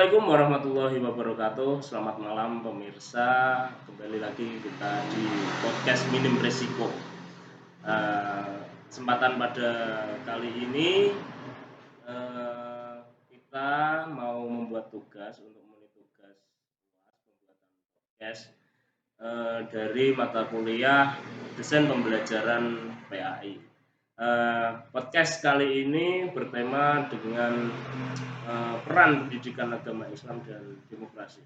Assalamualaikum warahmatullahi wabarakatuh. Selamat malam pemirsa. Kembali lagi kita di podcast Minim Resiko. Kesempatan pada kali ini kita mau membuat tugas untuk memenuhi tugas pembuatan podcast dari mata kuliah Desain Pembelajaran PAI. Podcast kali ini bertema dengan peran pendidikan agama Islam dan demokrasi.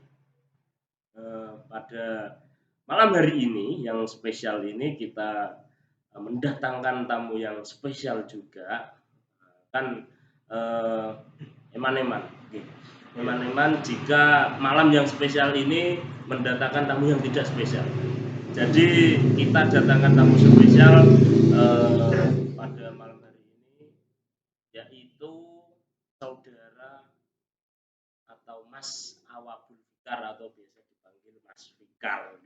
Pada malam hari ini yang spesial ini kita mendatangkan tamu yang spesial juga, kan eman-eman jika malam yang spesial ini mendatangkan tamu yang tidak spesial. Jadi kita datangkan tamu spesial pada malam hari ini, yaitu saudara atau Mas Awabul Fikar atau biasa dipanggil Mas Fikar.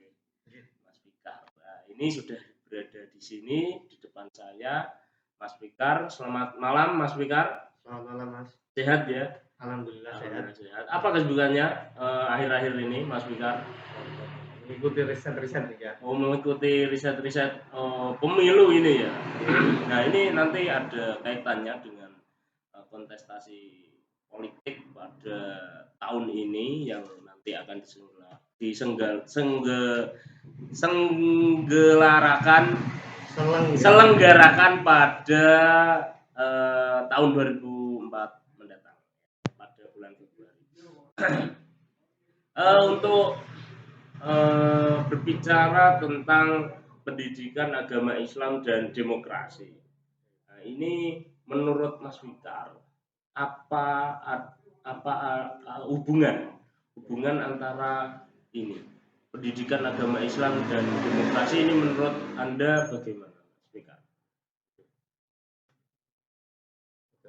Mas Fikar. Nah, ini sudah berada di sini di depan saya, Mas Fikar. Selamat malam, Mas Fikar. Selamat malam, Mas. Sehat ya? Alhamdulillah sehat. Apa kesibukannya akhir-akhir ini, Mas Fikar? Mengikuti riset-riset ya. Mengikuti riset-riset pemilu ini ya. Nah, ini nanti ada kaitannya dengan kontestasi politik pada tahun ini yang nanti akan selenggarakan pada tahun 2004 mendatang pada bulan Februari. Untuk berbicara tentang pendidikan agama Islam dan demokrasi. Nah, ini menurut Mas Fikar, apa hubungan antara ini pendidikan agama Islam dan demokrasi ini menurut Anda bagaimana, Mas Fikar?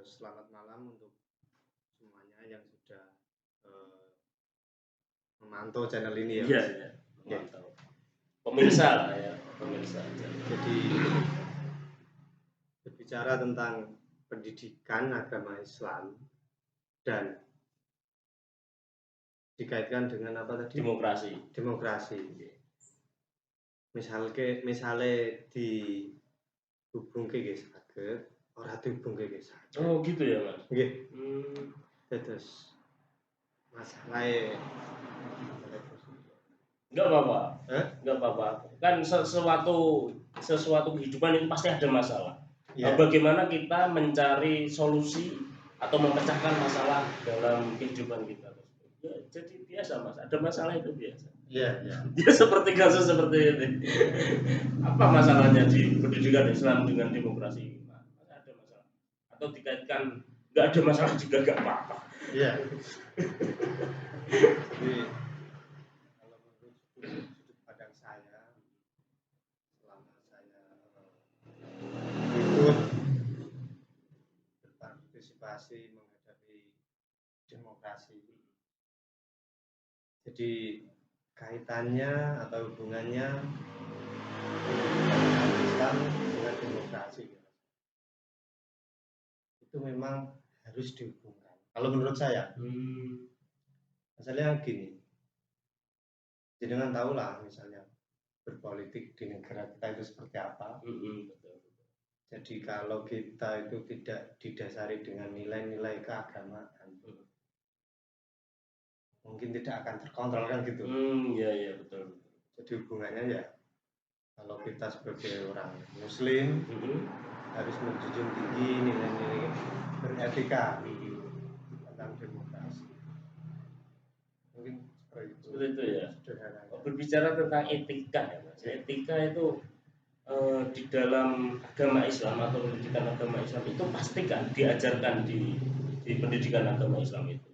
Selamat malam untuk semuanya yang sudah memantau channel ini ya. Iya, memantau. Pemirsa. Jadi berbicara tentang pendidikan agama Islam dan dikaitkan dengan apa tadi? Demokrasi. Misalnya dihubungke nggih saged, ora dihubungke nggih saged. Oh, gitu ya, Mas. Nggih. Terus masalahnya Enggak apa-apa. Kan sesuatu kehidupan itu pasti ada masalah. Ya. Bagaimana kita mencari solusi atau memecahkan masalah dalam kehidupan kita? Ya, jadi biasa, Mas. Ada masalah itu biasa. Iya. Ya seperti kasus seperti ini. Apa masalahnya di pendidikan Islam dengan demokrasi? Ada masalah. Atau dikaitkan nggak ada masalah juga nggak apa-apa. Iya. Jadi kalau menurut sudut pandang saya, selama saya ikut berpartisipasi menghadapi demokrasi, jadi kaitannya atau hubungannya Islam dengan demokrasi itu memang harus dihubungkan. Kalau menurut saya, misalnya gini, jenengan tahu lah misalnya berpolitik di negara kita itu seperti apa. Jadi kalau kita itu tidak didasari dengan nilai-nilai keagamaan, mungkin tidak akan terkontrol kan gitu. Iya betul. Jadi hubungannya ya, kalau kita sebagai orang Muslim harus menjunjung tinggi nilai-nilai beretika tentang demokrasi. Mungkin seperti itu ya. Sederhana. Berbicara tentang etika ya, Mas. Etika itu di dalam agama Islam atau pendidikan agama Islam itu pasti kan diajarkan di pendidikan agama Islam itu.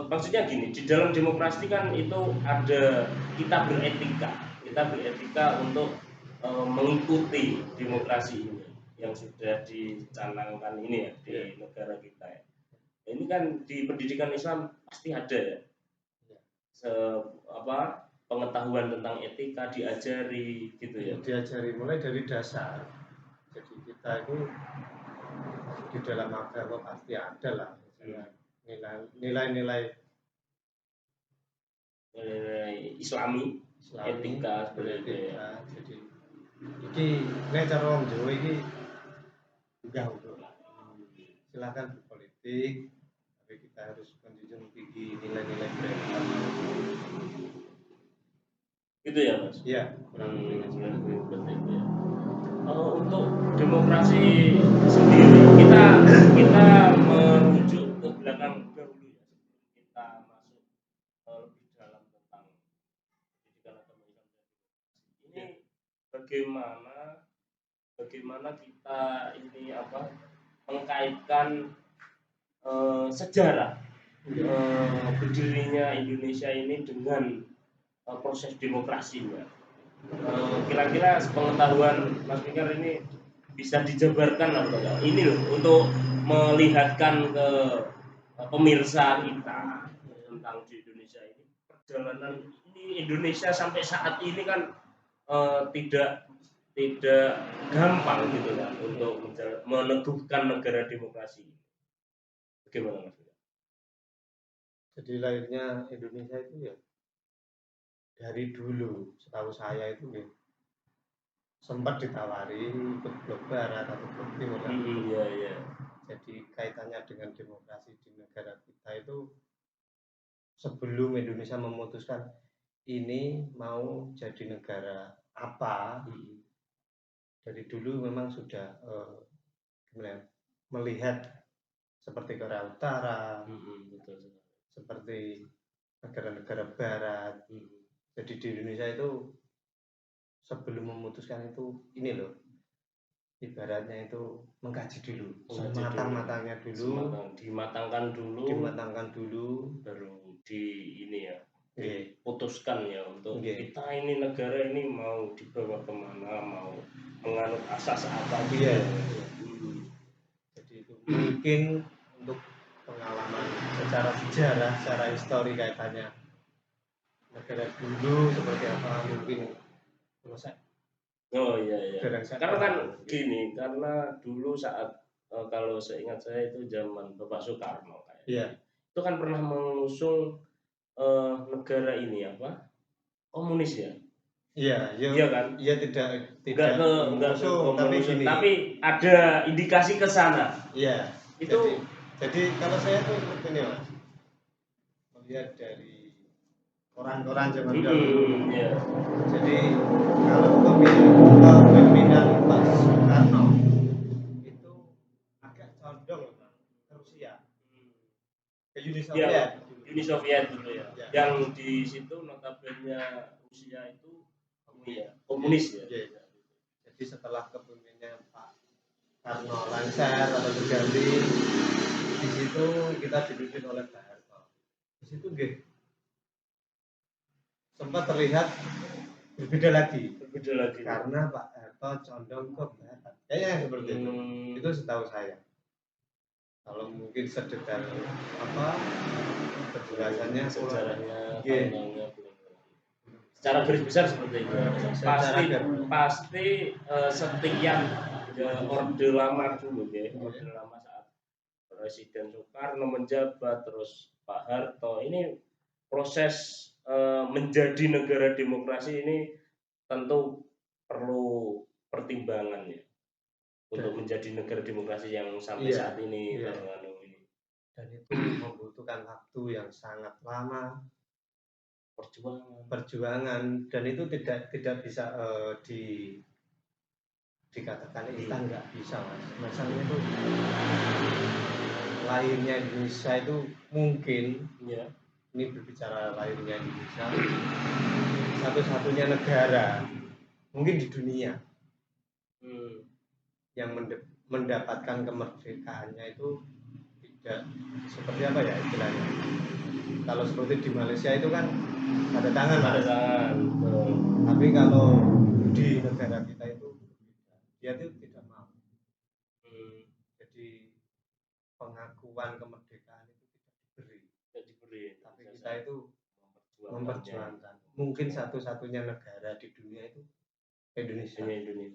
Maksudnya gini, di dalam demokrasi kan itu ada kita beretika untuk mengikuti demokrasi ini yang sudah dicanangkan ini ya di negara kita ya. Ini kan di pendidikan Islam pasti ada ya. Pengetahuan tentang etika diajari gitu ya. Diajari mulai dari dasar. Jadi kita itu di dalam agama pasti ada lah nilai-nilai Islami, etika seperti itu ya. Jadi iki nek cara wong Jawa iki enggak untuk silakan berpolitik, tapi kita harus menjunjung tinggi nilai-nilai beretika. Gitu ya Mas? Iya, kurang lebih seperti itu ya. Untuk demokrasi sendiri kita merujuk ke belakang dahulu ya sebelum kita masuk lebih dalam tentang pendidikan agama Islam. Ini bagaimana kita ini mengkaitkan sejarah berdirinya Indonesia ini dengan proses demokrasinya. Kira-kira sepengetahuan Mas Fikar ini bisa dijabarkan atau enggak? Ini loh untuk melihatkan ke pemirsa kita tentang di Indonesia ini perjalanan ini Indonesia sampai saat ini kan tidak gampang gitu kan untuk meneguhkan negara demokrasi. Bagaimana Mas Fikar? Jadi lahirnya Indonesia itu ya dari dulu, setahu saya itu ya sempat ditawari ikut blok barat atau blok timur kan. Iya. Jadi kaitannya dengan demokrasi di negara kita itu sebelum Indonesia memutuskan ini mau jadi negara apa, dari dulu memang sudah melihat seperti Korea Utara, seperti negara-negara Barat. Jadi di Indonesia itu sebelum memutuskan itu ini loh, ibaratnya itu mengkaji dulu, sematang-matangnya dulu, dimatangkan dulu, baru di ini ya, diputuskan ya untuk kita ini negara ini mau dibawa kemana, mau menganut asas apa gitu. Jadi itu mungkin untuk pengalaman secara sejarah, secara histori kaitannya negara dulu seperti apa mungkin selesai. Iya. Karena kan gini, karena dulu saat kalau seingat saya itu zaman Bapak Soekarno kayak. Iya. Itu kan pernah mengusung negara ini komunis ya. Iya kan? Iya tidak mengusung, tapi ada indikasi ke sana. Iya. Itu jadi kalau saya tuh seperti ini Mas, melihat dari koran-koran zaman dahulu. Iya. Jadi kalau kepemimpinan Pak Soekarno itu agak condong ke Rusia, ke Uni Soviet. Uni Soviet dulu ya. Yang di situ notabene Rusia itu komunis ya. Jadi setelah kepemimpinan Pak Karno lengser atau berganti, di situ kita dipimpin oleh Pak Harto. Di situ sempat terlihat berbeda lagi karena Pak Harto condong ke barat. Kayaknya seperti itu setahu saya. Kalau mungkin sedetail penjelasannya, sejarahnya, secara garis besar seperti itu. Pasti setiap orde lama dulu orde lama saat Presiden Soekarno menjabat, terus Pak Harto, ini proses menjadi negara demokrasi ini tentu perlu pertimbangan ya untuk menjadi negara demokrasi yang sampai saat ini. Dan itu membutuhkan waktu yang sangat lama, perjuangan, dan itu tidak bisa dikatakan instan, nggak bisa Mas. Masalahnya itu lahirnya Indonesia itu mungkin ini berbicara lahirnya Indonesia satu-satunya negara mungkin di dunia yang mendapatkan kemerdekaannya itu tidak seperti apa ya istilahnya. Kalau seperti di Malaysia itu kan ada tangan. Tapi kalau di negara kita itu dia itu tidak mau. Jadi pengakuan kemerdekaan itu tidak diberi. Tapi kita itu memperjuangkan. Mungkin satu-satunya negara di dunia itu Indonesia.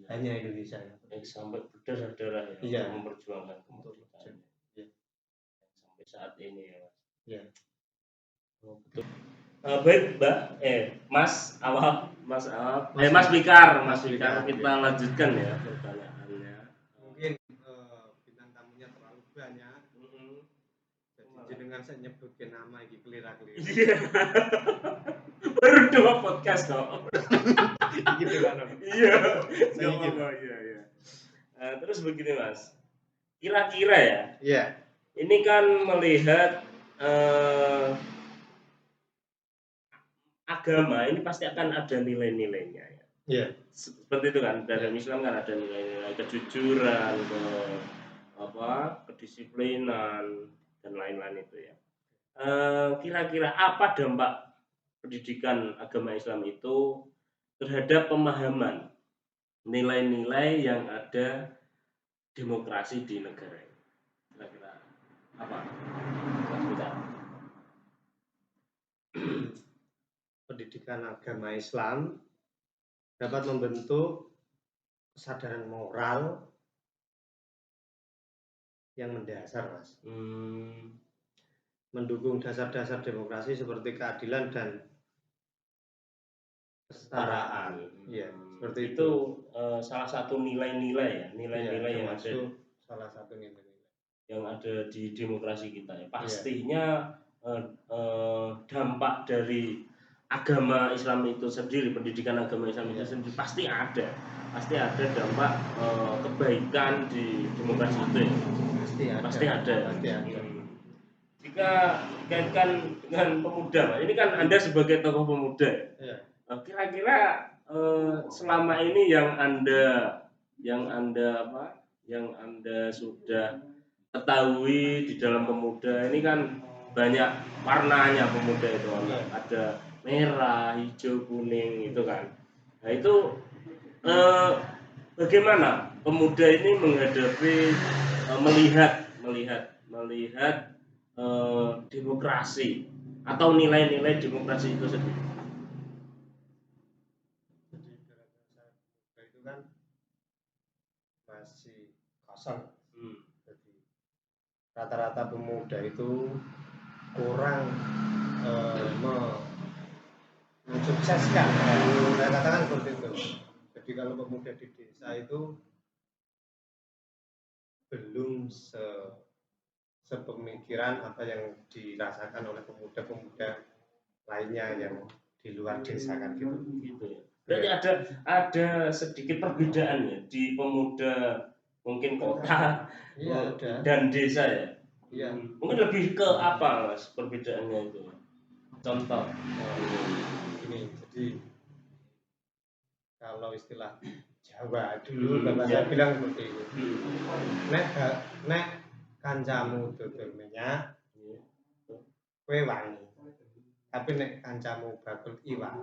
Hanya Indonesia. Sampai berdarah-darah ya untuk memperjuangkan kemerdekaan. Sampai saat ini ya Mas. Iya. Betul. Baik Mbak, Mas Awal, Mas Fikar, kita lanjutkan ya pertanyaannya. Mungkin bintang tamunya terlalu banyak. Jadi jenengan saya nyebutkan nama iki kelira-kelira. Iya. Baru 2 podcast kok. Gitu kan. Iya. Iya. Terus begini Mas, kira-kira ya. Iya. Ini kan melihat agama ini pasti akan ada nilai-nilainya ya. Iya. Seperti itu kan, dalam Islam kan ada nilai-nilai kejujuran, kedisiplinan dan lain-lain itu ya. Kira-kira apa dampak pendidikan agama Islam itu terhadap pemahaman nilai-nilai yang ada demokrasi di negara ini? Kira-kira apa? Pendidikan agama Islam dapat membentuk kesadaran moral yang mendasar, Mas. Mendukung dasar-dasar demokrasi seperti keadilan dan kesetaraan. Iya, seperti itu salah satu nilai-nilai ya, nilai-nilai yang ada, salah satu nilai-nilai yang ada di demokrasi kita ya. Pastinya dampak dari agama Islam itu sendiri, pendidikan agama Islam itu sendiri pasti ada dampak kebaikan di demokrasi itu ya. Pasti ada. Jika dikaitkan dengan pemuda, ini kan Anda sebagai tokoh pemuda, kira-kira selama ini yang Anda sudah ketahui di dalam pemuda ini kan banyak warnanya pemuda itu, ada merah, hijau, kuning itu kan. Nah itu bagaimana pemuda ini menghadapi melihat demokrasi atau nilai-nilai demokrasi itu sendiri? Jadi itu kan masih kosong. Jadi rata-rata pemuda itu kurang mensukseskan. Saya katakan seperti itu. Jadi kalau pemuda di desa itu belum sepemikiran apa yang dirasakan oleh pemuda-pemuda lainnya yang di luar desa kan gitu. Berarti ada sedikit perbedaan ya di pemuda mungkin kota dan desa ya. Iya. Mungkin lebih ke apa Mas perbedaannya itu? Contoh. Ini jadi kalau istilah Jawa dulu bapak saya bilang seperti itu. Nek kancamu dodol minyak, kowe wani. Tapi nek kancamu bakul iwak,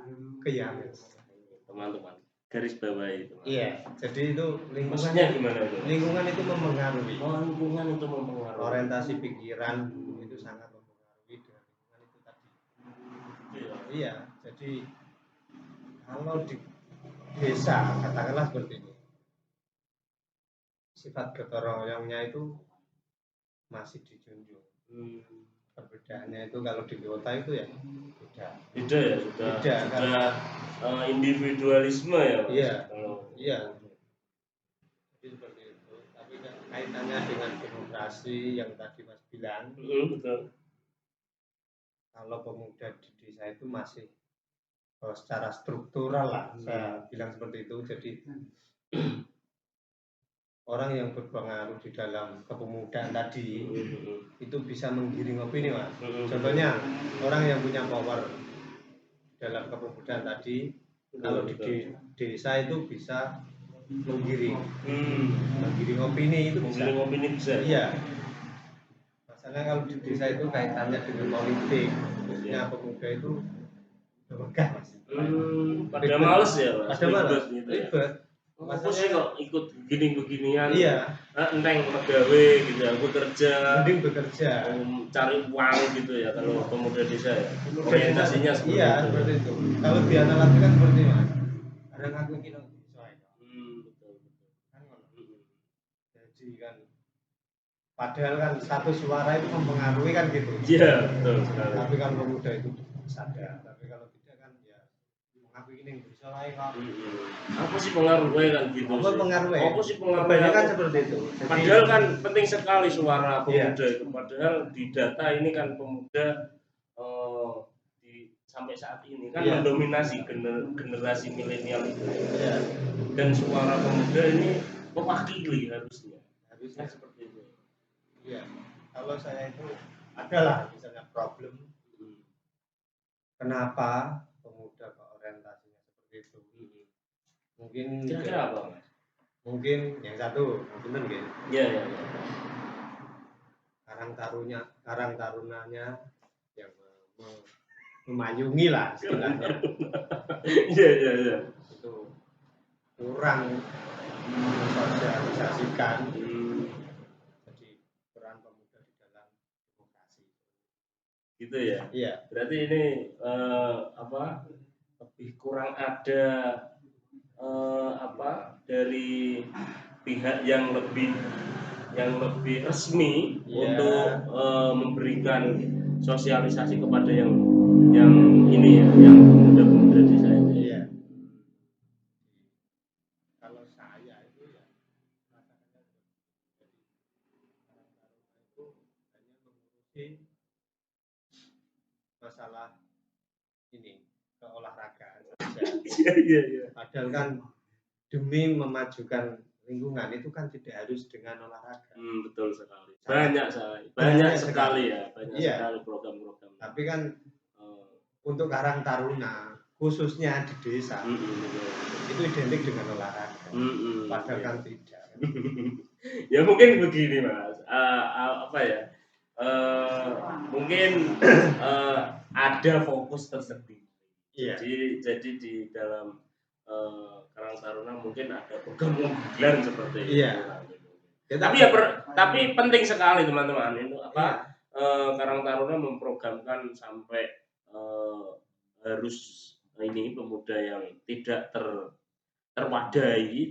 keyamis. Teman-teman, garis bawah itu. Iya, jadi itu lingkungannya gimana itu? Lingkungan itu mempengaruhi. Lingkungan itu mempengaruhi. Orientasi pikiran itu sangat mempengaruhi dengan lingkungan itu tadi. Iya, jadi kalau di desa katakanlah seperti ini, sifat gotong royongnya itu masih dijunjung. Perbedaannya itu kalau di kota itu ya beda ya, karena individualisme ya Mas. Iya. Jadi seperti itu. Tapi kaitannya dengan demokrasi yang tadi Mas bilang, betul. Kalau pemuda di desa itu masih secara struktural lah, saya bilang seperti itu. Jadi orang yang berpengaruh di dalam kepemudaan tadi itu bisa menggiring opini, Mas. Contohnya orang yang punya power dalam kepemudaan tadi, kalau di desa itu bisa menggiring opini itu bisa. Iya. Masalahnya kalau di desa itu kaitannya dengan politik, khususnya pemuda itu megah, Mas. Pada males ya, Mas. Pada males. Ribet. Aku sih kok ikut beginian. Iya. Enteng megawe gitu ya, mending bekerja. Cari uang gitu ya kalau pemuda desa ya. Orientasinya seperti itu. Iya, seperti itu. Kalau dianalogikan seperti Mas. Kadang aku kira betul. Jadi kan padahal kan satu suara itu mempengaruhi kan gitu. Iya, betul sekali. Tapi kan pemuda itu sadar. Tapi kalau tidak kan ya mengaku ini bisa lah kok. Apa sih pengaruhnya kan gitu? Apa pengaruhnya? Apa sih pengaruhnya? Kebanyakan seperti itu. Jadi, padahal kan penting sekali suara pemuda itu. Padahal di data ini kan pemuda sampai saat ini kan mendominasi generasi milenial itu. Dan suara pemuda ini mewakili harusnya seperti itu. Iya. Kalau saya itu adalah misalnya problem. Kenapa pemuda kok orientasinya seperti itu? Mungkin kira-kira apa? Mungkin yang satu, benar nggih? Iya. Karang tarunanya yang memayungi lah istilahnya. Iya. Itu kurang mensosialisasikan. Jadi peran pemuda di dalam demokrasi. Gitu ya? Iya. Berarti ini lebih kurang ada dari pihak yang lebih resmi untuk memberikan sosialisasi kepada yang ini ya, yang pemuda-pemuda desa ini. Iya. Kalau saya itu ya merasakannya jadi karang-taruna itu hanya mengurusi masalah ini keolahragaan saja. Iya. Padahal kan demi memajukan lingkungan itu kan tidak harus dengan olahraga. Betul sekali. Banyak sekali program-program. Tapi kan untuk Karang Taruna khususnya di desa itu identik dengan olahraga. Padahal kan tidak. Ya mungkin begini Mas. Mungkin ada fokus tersendiri. Iya. Jadi di dalam Karang Taruna mungkin ada program unggulan seperti itu. Tapi penting sekali teman-teman itu Karang Taruna memprogramkan sampai harus ini pemuda yang tidak terwadai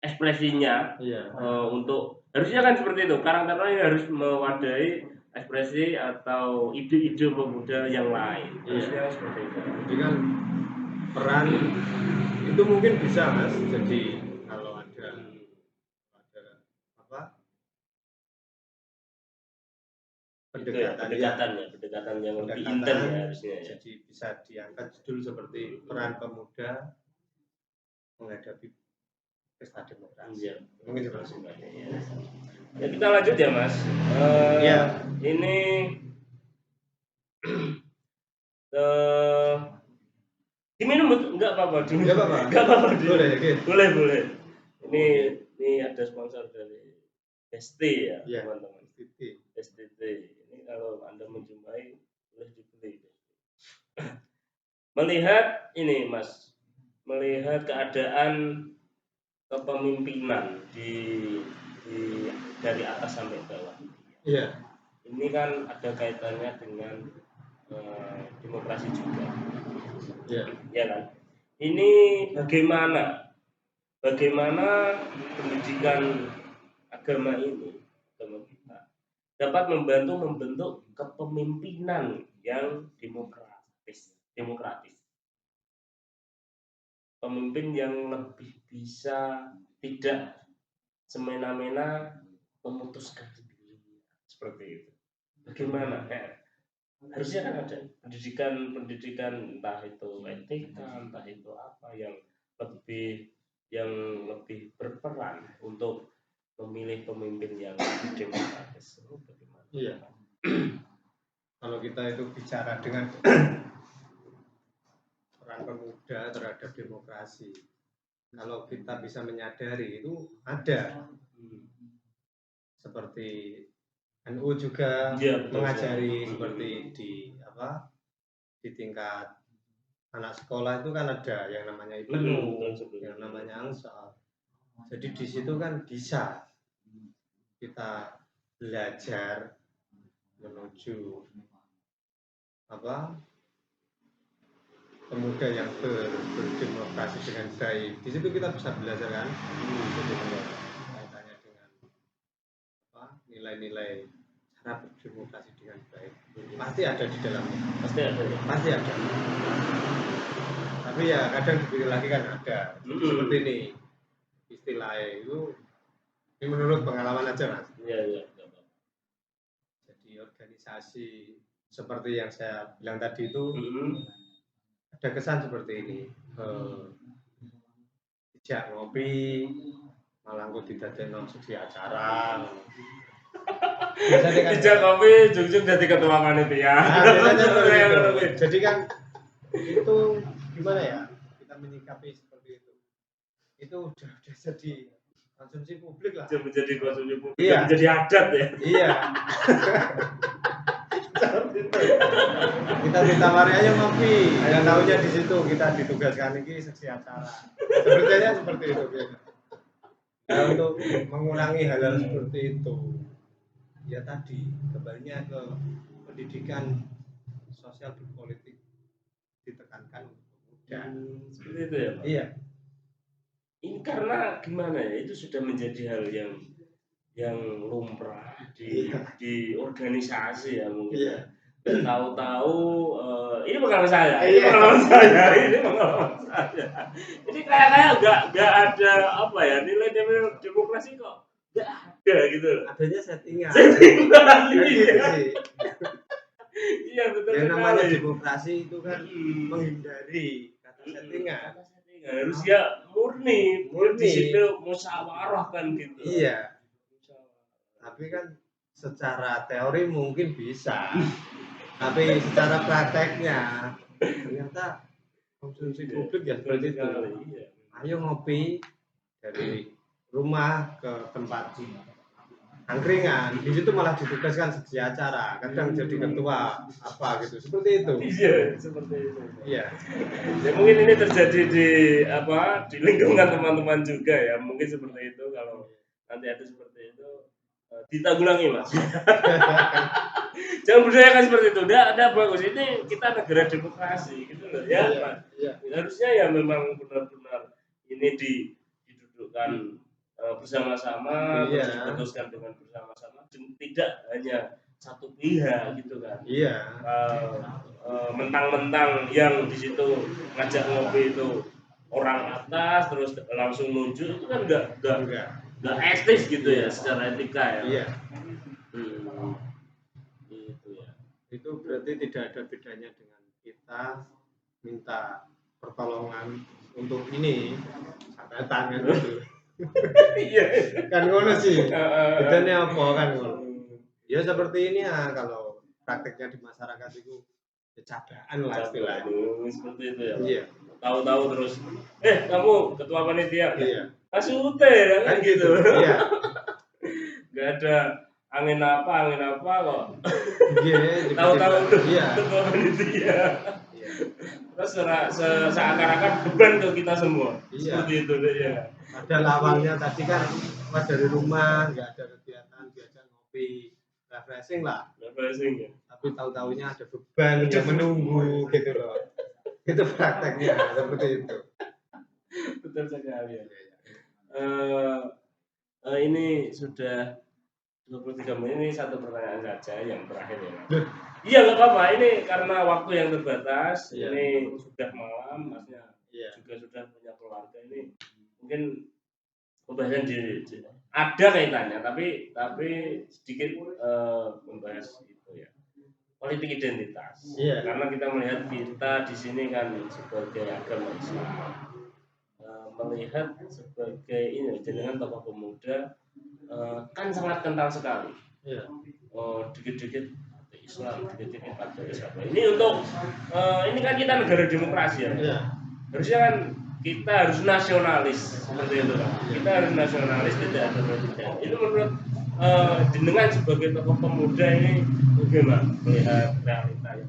ekspresinya untuk harusnya kan seperti itu. Karang Taruna harus mewadai ekspresi atau ide-ide pemuda yang lain. Harusnya seperti itu. Jadi kan peran itu mungkin bisa Mas. Jadi kalau ada pendekatan yang lebih intens ya harusnya. Jadi bisa diangkat judul seperti peran pemuda menghadapi pesta demokrasi. Mungkin seperti itu. Ya kita lanjut ya Mas. Ini diminum enggak apa-apa. Boleh. Ini ada sponsor dari ST ya teman-teman. STT. Ini kalau Anda menjumpai boleh dibeli. Melihat ini Mas, melihat keadaan kepemimpinan dari atas sampai bawah. Iya. Ini kan ada kaitannya dengan demokrasi juga. Iya kan? Ini bagaimana pendidikan agama kita dapat membentuk kepemimpinan yang demokratis. Pemimpin yang lebih bisa tidak semena-mena memutuskan sendiri seperti itu. Bagaimana? Harusnya kan ada pendidikan entah itu etika, entah itu apa yang lebih berperan untuk memilih pemimpin yang demokratis. Bagaimana? Iya. Kalau kita itu bicara dengan peran pemuda terhadap demokrasi, kalau kita bisa menyadari itu ada seperti NU juga mengajari seperti di tingkat anak sekolah itu kan ada yang namanya IPENU, yang namanya Ansor. Jadi di situ kan bisa kita belajar menuju pemuda yang berdemokrasi dengan baik. Di situ kita bisa belajar kan kaitannya dengan nilai-nilai cara berdemokrasi dengan baik pasti ada di dalamnya. Pasti ada ya. Pasti ada. Tapi ya kadang dipikir lagi kan ada. Seperti ini istilahnya itu ini menurut pengalaman aja Mas. Iya. Jadi organisasi seperti yang saya bilang tadi itu ada kesan seperti ini. Dijak ngopi, malah kok didadekno seksi acara. Biasanya kan dijak ngopi, jujur jadi ketua panitia. Jadi kan itu gimana ya kita menyikapi seperti itu? Itu udah jadi konsumsi publik lah. Sudah menjadi konsumsi publik. Iya. Menjadi adat ya. Iya. Kita ditawari aja ngopi, nggak tahunya di situ kita ditugaskan ini seksi acara. Sebenarnya seperti itu. Nah, untuk mengurangi hal-hal seperti itu, ya tadi kembalinya ke pendidikan sosial berpolitik ditekankan mudah. Seperti itu ya Pak? Iya. Ini karena gimana ya, itu sudah menjadi hal yang lumrah di organisasi ya mungkin. Iya. Dan tahu-tahu ini pengalaman saya. Jadi kayak nggak ada apa ya, nilai demokrasi kok nggak ada gitu. Adanya settingan. Iya betul. Yang namanya demokrasi itu kan menghindari kata settingan. Harusnya murni. Di situ musyawarah kan gitu. Iya. Tapi kan secara teori mungkin bisa. Tapi secara prakteknya ternyata konsumsi publik ya seperti itu. Iya. Ayo ngopi dari rumah ke tempat angkringan, di situ malah ditugaskan seksi acara, kadang jadi ketua apa gitu, seperti itu. Iya, seperti itu. Iya. Ya mungkin ini terjadi di lingkungan teman-teman juga ya, mungkin seperti itu. Kalau nanti ada seperti itu, ditanggulangi Mas. Jangan budayakan seperti itu. Udah bagus. Ini kita negara demokrasi gitu loh ya. Iya. Harusnya ya memang benar-benar ini didudukkan bersama-sama, terus diputuskan dengan bersama-sama, tidak hanya satu pihak gitu kan. Iya. Mentang-mentang yang di situ ngajak ngopi itu orang atas terus langsung nunjuk, itu kan enggak etis gitu ya secara etika ya. Iya. Gitu ya. Itu berarti tidak ada bedanya dengan kita minta pertolongan untuk ini sampai tangan gitu. Iya. Kan ngono sih. Bedanya apa kan ngono. Ya seperti ini ya, kalau prakteknya di masyarakat itu kecabaan lah istilahnya. Seperti itu ya. Iya. Tahu-tahu terus, kamu ketua panitia. Iya. Asute kan gitu. Iya. Gak ada angin apa kok. Iya. Tahu-tahu iya. Ketua panitia. Iya. Terus seakan-akan beban ke kita semua. Iya. Seperti itu deh ya. Padahal awalnya tadi kan pas dari rumah nggak ada kegiatan, diajak ngopi, refreshing lah. Refreshing ya. Tapi tahu-taunya ada beban yang menunggu gitu loh. Itu prakteknya seperti itu. Betul sekali ya. Ini sudah 23 menit, ini satu pertanyaan saja yang terakhir ya. Iya nggak apa-apa, ini karena waktu yang terbatas, ini sudah malam, Masnya juga sudah punya keluarga, ini mungkin pembahasan ada kaitannya, tapi sedikit membahas itu ya, politik identitas. Karena kita melihat kita di sini kan sebagai agama Islam, melihat sebagai ini jenengan tokoh pemuda kan sangat kental sekali. Dikit-dikit Islam, dikit-dikit patrialis apa. Ini untuk ini kan kita negara demokrasi ya. Harusnya kan kita harus nasionalis seperti itu kan. Kita harus nasionalis, tidak ada perbedaan. Ini menurut jenengan sebagai tokoh pemuda ini bagaimana melihat realita ya?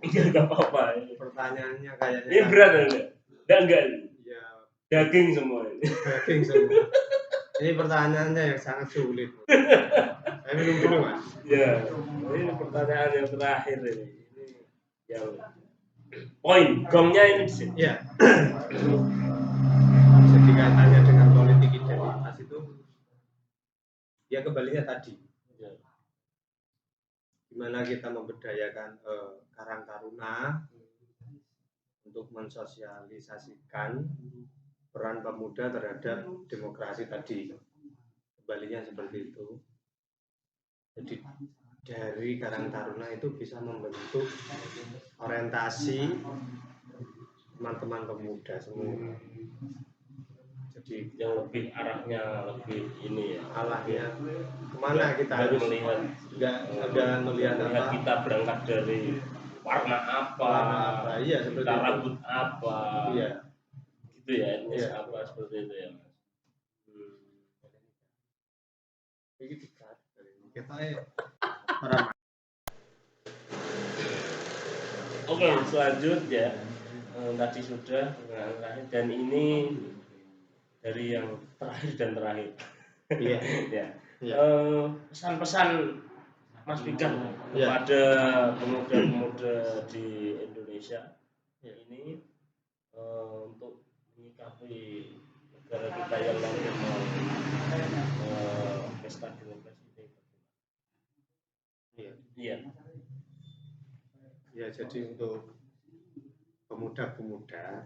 Enggak apa-apa. Pertanyaannya kayaknya. Ini berat enggak? Enggak. Ya. Daging semua ini. Daging semua. Ini pertanyaannya yang sangat sulit. Saya minum dulu Mas. Ya. Ini pertanyaan yang terakhir ini. Ini yang poin gongnya ini di sini. Ya. Jadi kaitannya dengan politik identitas itu, ya kembalinya tadi. Ya. Gimana kita memberdayakan Karang Taruna untuk mensosialisasikan peran pemuda terhadap demokrasi tadi. Kembalinya seperti itu. Jadi dari Karang Taruna itu bisa membentuk orientasi teman-teman pemuda semua. Jadi yang lebih arahnya lebih ini ya. arahnya kemana kita harus melihat, nggak ada melihat apa kita berangkat dari warna apa, iya seperti kita itu. rambut apa, Iya. gitu ya, etnis Iya. apa seperti itu ya Mas. Begitu kan. Kita orang. Oke, selanjutnya tadi sudah dan ini dari yang terakhir dan terakhir. Iya. Ya. Iya. Pesan-pesan Mas Fikar kepada pemuda-pemuda di Indonesia ini untuk menyikapi negara kita yang nanti mau pesta demokrasi ini. Iya. Ya, jadi untuk pemuda-pemuda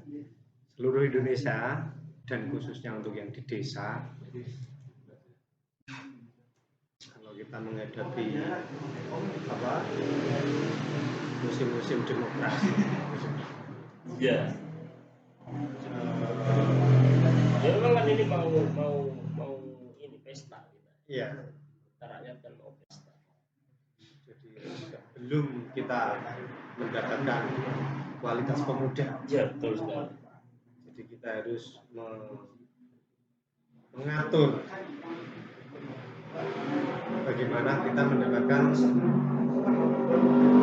seluruh Indonesia dan khususnya untuk yang di desa, kalau kita menghadapi musim-musim demokrasi, ya memang kan ini mau ini pesta kita. Iya. Rakyat kan mau pesta. Jadi belum kita mendapatkan kualitas pemuda. Ya, betul sekali. Jadi kita harus mengatur bagaimana kita mendapatkan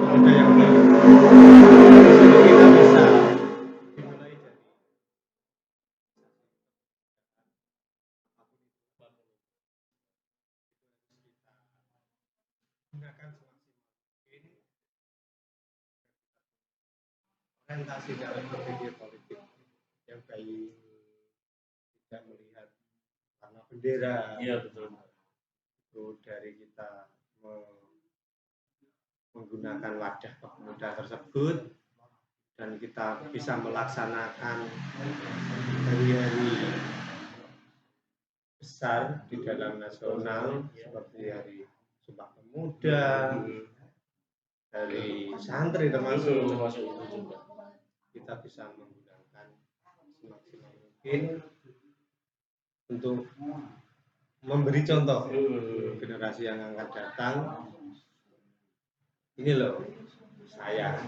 pemuda yang baik. Jadi kita bisa dimulai dari gunakan semaksimal mungkin orientasi dalam berpikir politik yang baik, tidak melihat warna bendera. Iya, betul. Itu dari kita menggunakan wadah pemuda tersebut dan kita bisa melaksanakan hari-hari besar di dalam nasional seperti hari Sumpah Pemuda, dari santri termasuk itu juga. Kita bisa menggunakan semaksimal mungkin untuk memberi contoh generasi yang akan datang. Ini loh saya,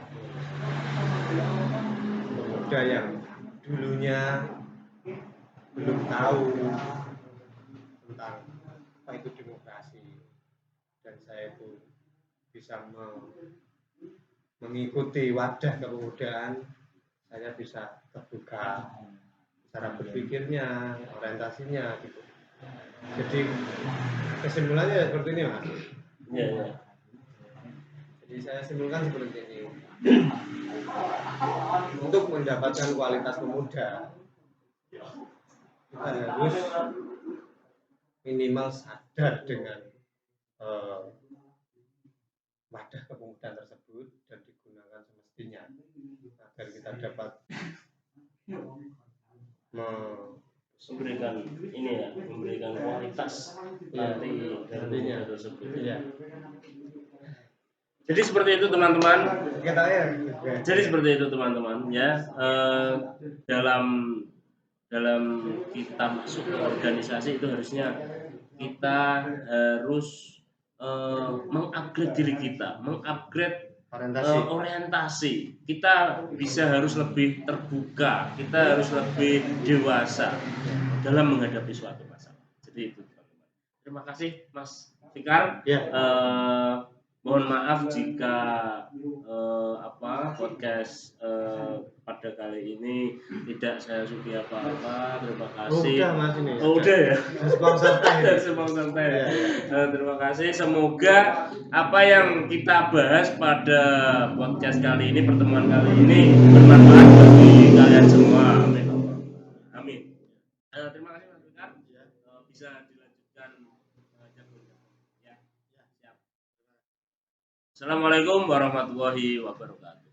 pemuda yang dulunya belum tahu tentang apa itu demokrasi, dan saya itu bisa mengikuti wadah kepemudaan. Saya bisa terbuka cara berpikirnya, orientasinya gitu. Jadi kesimpulannya seperti ini, Mas. Iya. Jadi saya simpulkan seperti ini. Untuk mendapatkan kualitas pemuda, kita harus minimal sadar dengan wadah kepemudaan tersebut dan digunakan semestinya agar kita dapat memberikan kualitas nantinya tersebut. Iya. Jadi seperti itu teman-teman. Jadi seperti itu teman-teman ya. Dalam kita masuk ke organisasi itu harusnya kita harus mengupgrade diri kita, mengupgrade orientasi. Kita harus lebih terbuka, kita harus lebih dewasa dalam menghadapi suatu masalah. Jadi itu teman-teman. Terima kasih Mas Fikar. Mohon maaf jika podcast pada kali ini tidak saya sugi apa-apa. Terima kasih. Udah ya. Sembang santai. Terima kasih. Semoga apa yang kita bahas pada podcast kali ini, pertemuan kali ini bermanfaat bagi kalian semua. Amin. Terima kasih Mas Fikar. Bisa dilanjutkan. Assalamualaikum warahmatullahi wabarakatuh.